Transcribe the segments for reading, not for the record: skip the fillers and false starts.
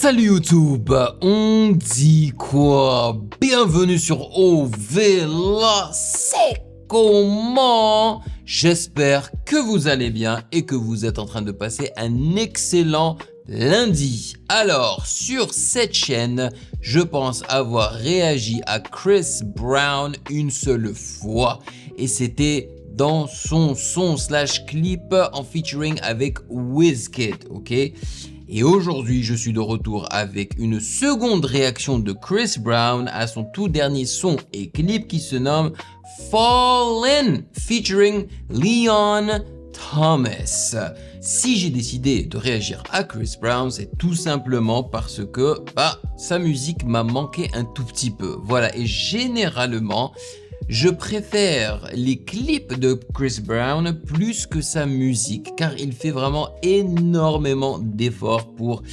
Salut YouTube, on dit quoi? Bienvenue sur OVLA, c'est comment? J'espère que vous allez bien et que vous êtes en train de passer un excellent lundi. Alors, sur cette chaîne, je pense avoir réagi à Chris Brown une seule fois et c'était dans son son/clip en featuring avec Wizkid, ok? Et aujourd'hui, je suis de retour avec une seconde réaction de Chris Brown à son tout dernier son et clip qui se nomme Fallin' featuring Leon Thomas. Si j'ai décidé de réagir à Chris Brown, c'est tout simplement parce que sa musique m'a manqué un tout petit peu. Voilà, et généralement, je préfère les clips de Chris Brown plus que sa musique car il fait vraiment énormément d'efforts pour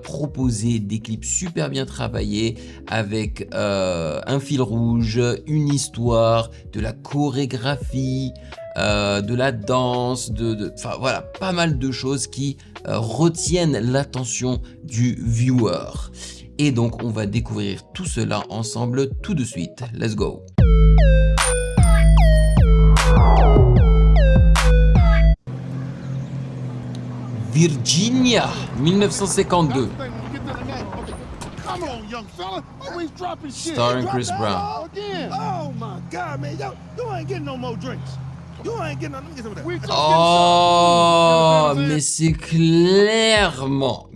proposer des clips super bien travaillés avec un fil rouge, une histoire, de la chorégraphie, de la danse, enfin voilà, pas mal de choses qui retiennent l'attention du viewer. Et donc on va découvrir tout cela ensemble tout de suite. Let's go! Virginia, 1952. Starring Chris Brown. Oh, mais c'est clairement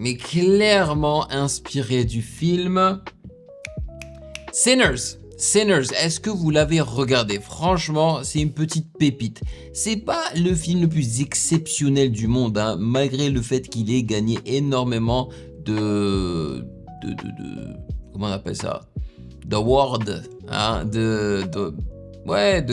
inspiré du film Sinners. Sinners, est-ce que vous l'avez regardé? Franchement, c'est une petite pépite. C'est pas le film le plus exceptionnel du monde, hein, malgré le fait qu'il ait gagné énormément de comment on appelle ça? D'awards, hein, de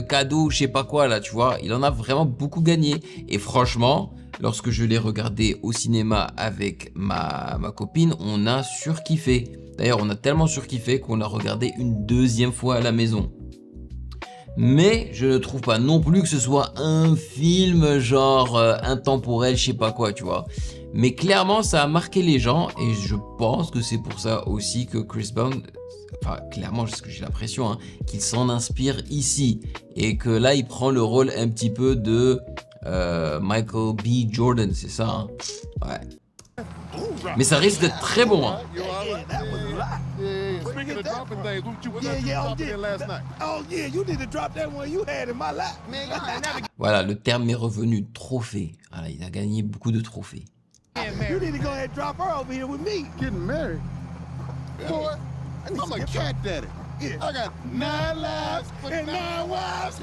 cadeaux, je sais pas quoi là, tu vois. Il en a vraiment beaucoup gagné. Et franchement, lorsque je l'ai regardé au cinéma avec ma copine, on a surkiffé. D'ailleurs, on a tellement surkiffé qu'on l'a regardé une deuxième fois à la maison. Mais je ne trouve pas non plus que ce soit un film genre intemporel, je sais pas quoi, tu vois. Mais clairement, ça a marqué les gens et je pense que c'est pour ça aussi que Chris Brown, enfin clairement, parce que j'ai l'impression qu'il s'en inspire ici et que là, il prend le rôle un petit peu de Michael B. Jordan, c'est ça, hein? Ouais. Mais ça risque d'être très bon, hein. Voilà, le terme m'est revenu, trophée. Voilà, il a gagné beaucoup de trophées. I got 9 lives and 9 wives.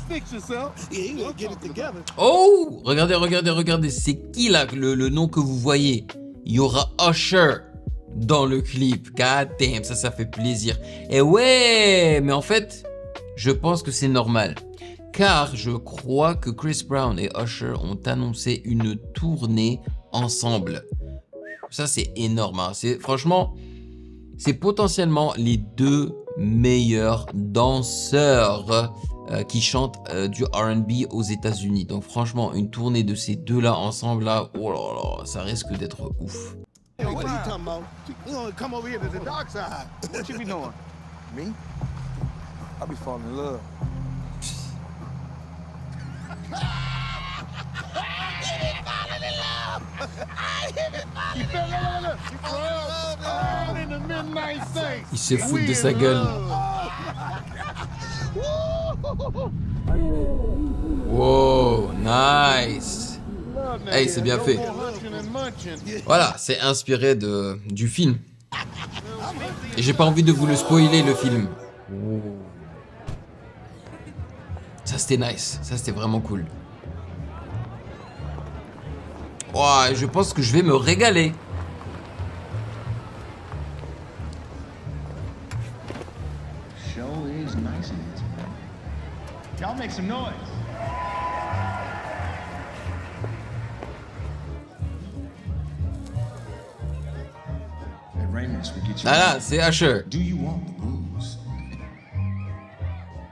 Fix yourself. Get it together. Oh, regardez, c'est qui là le nom que vous voyez? Il y aura Usher dans le clip. God damn, ça fait plaisir. Et ouais, mais en fait, je pense que c'est normal. Car je crois que Chris Brown et Usher ont annoncé une tournée ensemble. Ça, c'est énorme, hein. Franchement, c'est potentiellement les deux meilleurs danseurs qui chantent du R&B aux États-Unis. Donc franchement, une tournée de ces deux-là ensemble, là, oh là là, ça risque d'être ouf. Il se fout de sa gueule. Wow, nice. Hey, c'est bien fait. Voilà, c'est inspiré du film. Et j'ai pas envie de vous le spoiler, le film. Ça, c'était nice. Ça, c'était vraiment cool. Wow, je pense que je vais me régaler. Là, c'est Usher.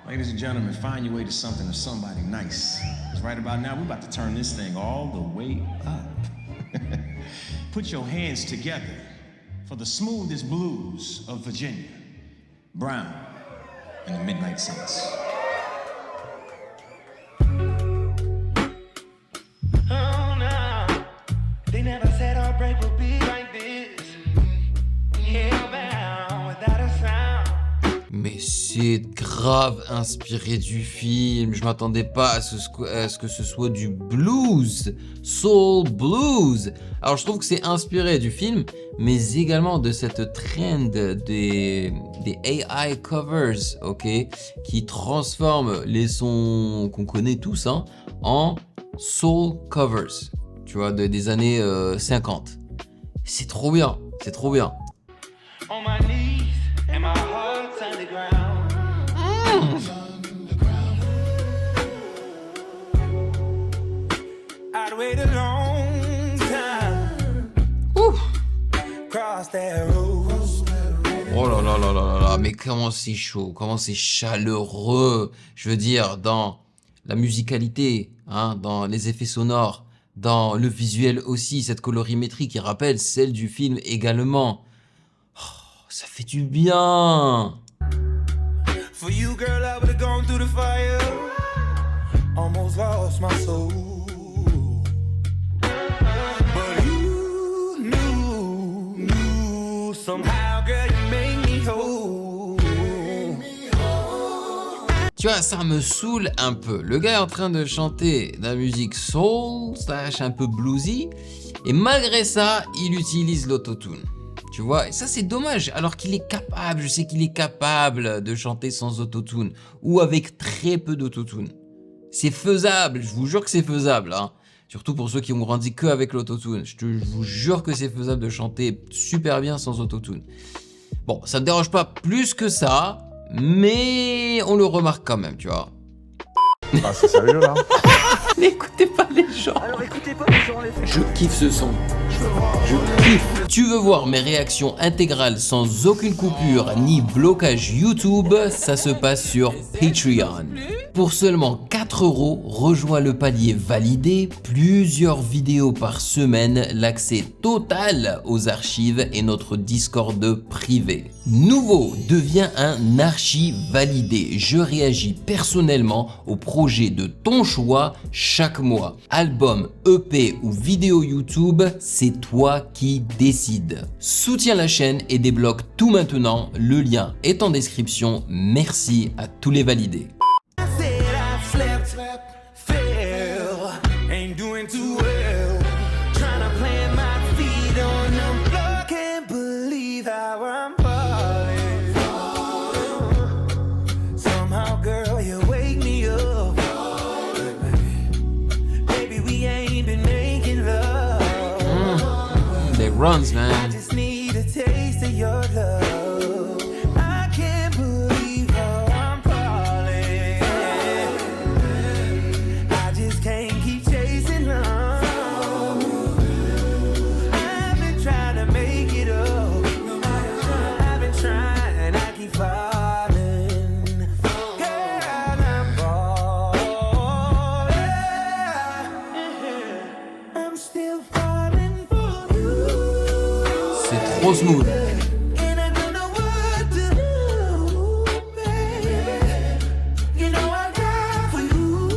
Ladies and gentlemen, find your way to something or somebody nice. Because right about now, we're about to turn this thing all the way up. put your hands together for the smoothest blues of Virginia, Brown and the Midnight Saints. Oh no, they never said our break would be like this. Hellbound without a sound. Mais c'est grave inspiré du film. Je m'attendais pas à ce que ce soit du blues, soul blues. Alors je trouve que c'est inspiré du film, mais également de cette trend des AI covers, ok, qui transforment les sons qu'on connaît tous en soul covers, tu vois, des années 50. C'est trop bien, c'est trop bien. On my knees and my heart's underground. I'd wait a long time. Cross that road. Oh là là là là là, mais comment c'est chaud, comment c'est chaleureux. Je veux dire, dans la musicalité, dans les effets sonores, dans le visuel aussi, cette colorimétrie qui rappelle celle du film également. Oh, ça fait du bien. For you, girl, I would've gone through the fire. Almost lost my soul. But you knew somehow, girl, you made me whole. Tu vois, ça me saoule un peu. Le gars est en train de chanter de la musique soul, slash un peu bluesy, et malgré ça, il utilise l'autotune. Tu vois, et ça c'est dommage, alors qu'il est capable, je sais qu'il est capable de chanter sans autotune, ou avec très peu d'autotune. C'est faisable, je vous jure que c'est faisable, surtout pour ceux qui ont grandi que avec l'autotune. Je vous jure que c'est faisable de chanter super bien sans autotune. Bon, ça ne dérange pas plus que ça, mais on le remarque quand même, tu vois. Ah, c'est sérieux là? N'écoutez pas les gens. Alors écoutez pas les gens, les faits. Je kiffe ce son. Je kiffe. Tu veux voir mes réactions intégrales sans aucune coupure ni blocage YouTube? Ça se passe sur Patreon. Pour seulement 4 €, rejoins le palier validé, plusieurs vidéos par semaine, l'accès total aux archives et notre Discord privé. Nouveau, deviens un archi validé. Je réagis personnellement au projet de ton choix chaque mois. Album, EP ou vidéo YouTube, c'est toi qui décides. Soutiens la chaîne et débloque tout maintenant. Le lien est en description. Merci à tous les validés. I said I've slept, fell, ain't doing too well. Trying to plant my feet on the floor, can't believe how I'm falling. Somehow, girl, you wake me up. Baby, we ain't been making love. They runs, I man. just need a taste of your love. I can't believe how I'm falling. I just can't keep chasing on. I've been trying to make it up. I've been trying, I keep falling. Girl, I'm falling. I'm still falling for you. C'est trop smooth. And I don't know what to do, baby. You know I die for you,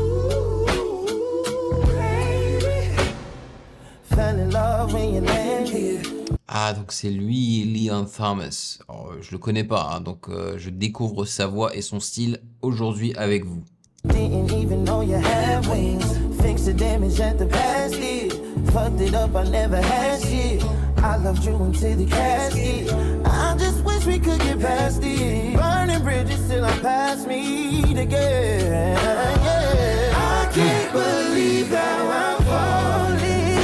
baby. Fell in love when you landed. Ah, donc c'est lui, Leon Thomas. Alors, je le connais pas, donc je découvre sa voix et son style aujourd'hui avec vous. Didn't even know you had wings. Fix the damage that the past did. Fucked it up, I never had shit. I loved you until the casket. I just wish we could get past it. Burning bridges till I pass me again. Yeah. I can't believe how I'm falling.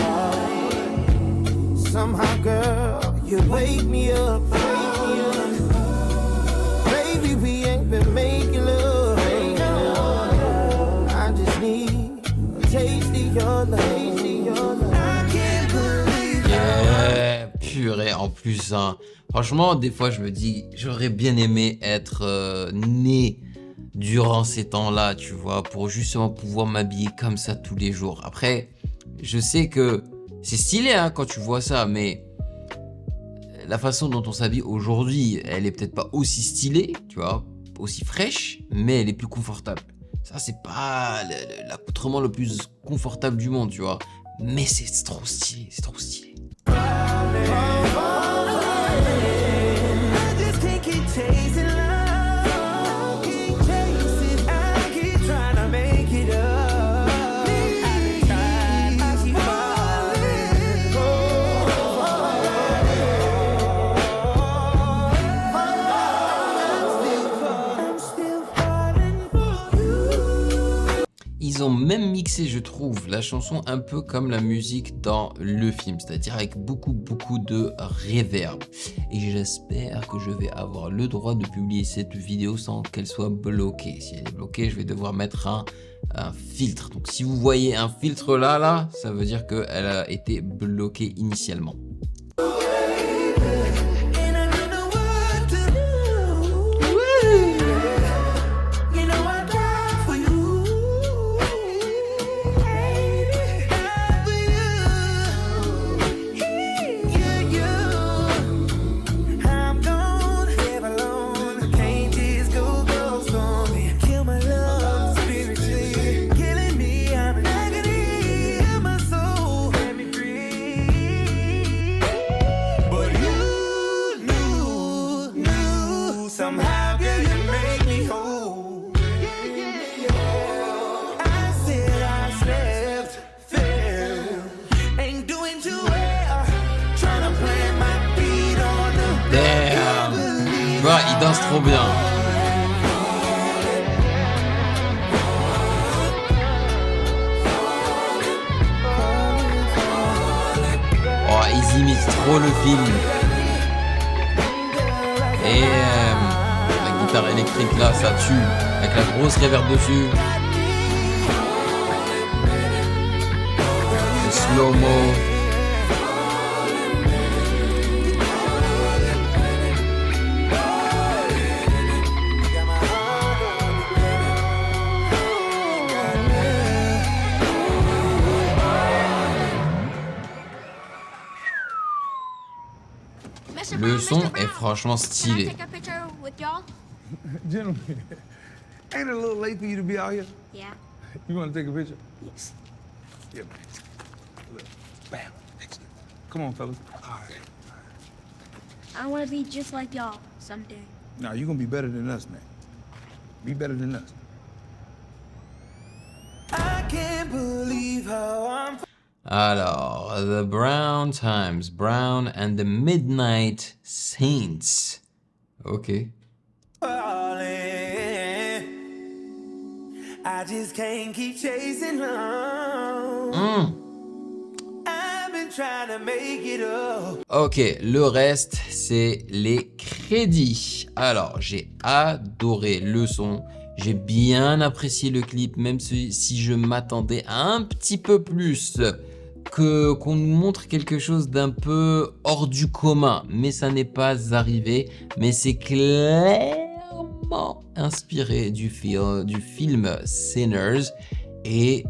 Somehow, girl, you wake me up. Baby, we ain't been making love. I just need a taste of your love. I can't believe Purée, en plus, franchement, des fois, je me dis, j'aurais bien aimé être né durant ces temps-là, tu vois, pour justement pouvoir m'habiller comme ça tous les jours. Après, je sais que C'est stylé hein, quand tu vois ça, mais la façon dont on s'habille aujourd'hui, elle est peut-être pas aussi stylée, tu vois, aussi fraîche, mais elle est plus confortable. Ça, c'est pas l'accoutrement le plus confortable du monde, tu vois. Mais c'est trop stylé, c'est trop stylé. I just can't keep chasing love. Keep chasing, I keep trying to make it up. I keep falling. I'm still falling for you. Ils ont même mixé, je trouve, la chanson un peu comme la musique dans le film, c'est-à-dire avec beaucoup de reverb. Et j'espère que je vais avoir le droit de publier cette vidéo sans qu'elle soit bloquée. Si elle est bloquée, je vais devoir mettre un filtre. Donc si vous voyez un filtre là, ça veut dire qu'elle a été bloquée initialement. And I don't know what to do. You know I die for you. Die for you. I'm gone, live alone. Can't just go ghost on me. Kill my love spiritually. Killing me, I'm an agony. Kill my soul, let me breathe. But you knew somehow, girl, you make me whole. I said I slept, fell, ain't doing too well. Trying to plant my feet on the Damn. Tu vois, il danse trop bien. Oh, ils imitent trop le film. Et la guitare électrique là, ça tue. Avec la grosse reverb dessus. Le slow-mo. Le son est franchement stylé. Take a picture with y'all? Gentlemen, ain't it a little late for you to be out here? Yeah. You want to take a picture? Yes. Yeah, man. Look, bam. Excellent. Come on, fellas. All right. I want to be just like y'all someday. Now, you're going to be better than us, man. Be better than us. I can't believe how I'm Alors, The Brown Times, Brown and the Midnight Saints. Ok. falling. I just can't keep chasing love. I've been trying to make it up. Ok, le reste, c'est les crédits. Alors, j'ai adoré le son. J'ai bien apprécié le clip, même si je m'attendais à un petit peu plus qu'on nous montre quelque chose d'un peu hors du commun. Mais ça n'est pas arrivé. Mais c'est clairement inspiré du film Sinners. Et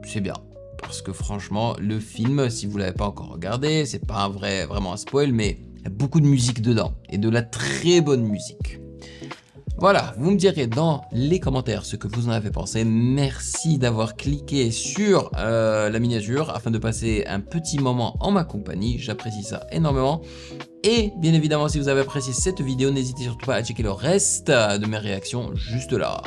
c'est bien. Parce que franchement, le film, si vous ne l'avez pas encore regardé, c'est pas vraiment un spoil, mais il y a beaucoup de musique dedans. Et de la très bonne musique. Voilà, vous me direz dans les commentaires ce que vous en avez pensé. Merci d'avoir cliqué sur la miniature afin de passer un petit moment en ma compagnie. J'apprécie ça énormément. Et bien évidemment, si vous avez apprécié cette vidéo, n'hésitez surtout pas à checker le reste de mes réactions juste là.